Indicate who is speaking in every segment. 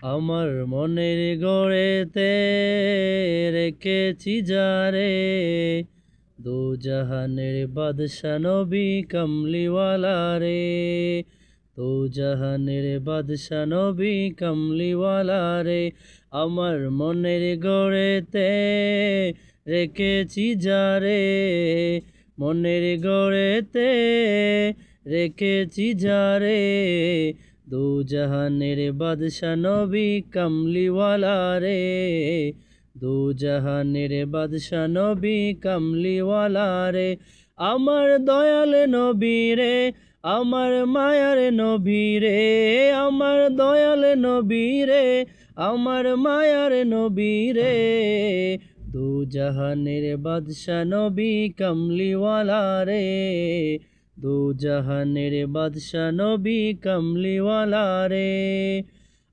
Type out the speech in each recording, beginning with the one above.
Speaker 1: আমার মনের গড়েতে রেখেছি যারে, দু জাহানের বাদশা নবী কামলিওয়ালা রে। দু জাহানের বাদশা নবী কামলিওয়ালা রে। আমার মনের গড়েতে রেখেছি যারে, মনের গড়েতে রেখেছি যারে, দু জাহানের বাদশা নবী কামলিওয়ালা রে। দু জাহানের বাদশা নবী কামলিওয়ালা রে। আমার দয়াল নবী রে, আমার মায়ার নবী রে, আমার দয়াল নবী রে, আমার মায়ার নবী রে। দু জাহানের বাদশা নবী কামলিওয়ালা রে। দু জাহানের বাদশা নবী কামলিওয়ালা রে।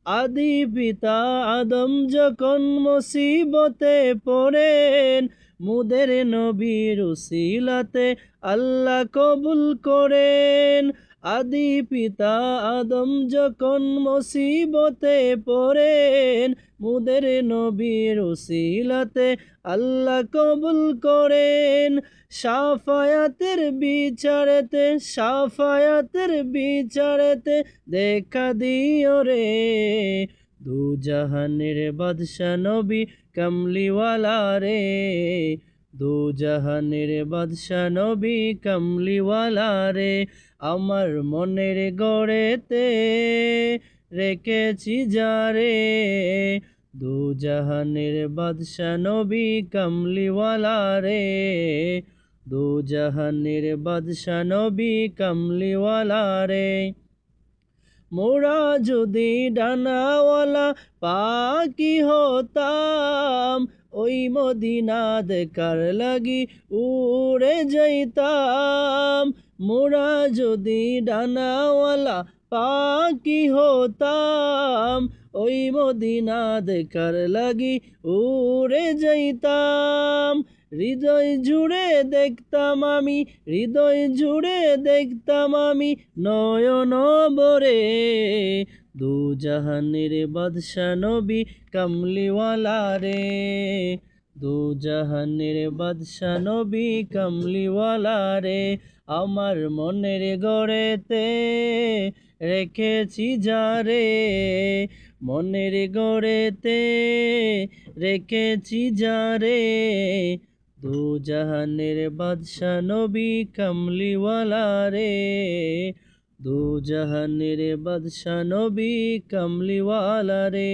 Speaker 1: আদি পিতা আদম যখন মুসিবতে পড়েন, মুদের নবীর উসিলাতে আল্লাহ কবুল করেন। আদি পিতা আদম যখন মুসিবতে পড়েন, মুদের নবীর উসিলাতে আল্লাহ কবুল করেন। শাফায়াতের বিচারেতে, শাফায়াতের বিচারেতে দেখা দিও রে। দু জাহানের বাদশা নবী কামলিওয়ালা রে। দু জাহানের বাদশা নবী কামলিওয়ালা রে। আমার মনের গড়েতে রেখেছি যারে, দু জাহানের বাদশা নবী কামলিওয়ালা রে। দু জাহানের বাদশা নবী কামলিওয়ালা রে। মোরা যদি ডানাওয়ালা পাখি হতাম, ওই মদিনা দেখার লাগি উড়ে যাইতাম। মোরা যদি ডানাওয়ালা পাখি হতাম, ওই মদিনা দেখার লাগি উড়ে যাইতাম। হৃদয় জুড়ে দেখতাম আমি, হৃদয় জুড়ে দেখতাম আমি নয়ন ভরে। দু জাহানের বাদশা নবী কামলিওয়ালা রে। দু জাহানের বাদশা নবী কামলিওয়ালা রে। আমার মনের গড়েতে রেখেছি যারে, মনের গড়েতে রেখেছি যারে, দু জাহানের বাদশা নবী কামলিওয়ালা রে। দু জাহানের বাদশা নবী কামলিওয়ালা রে।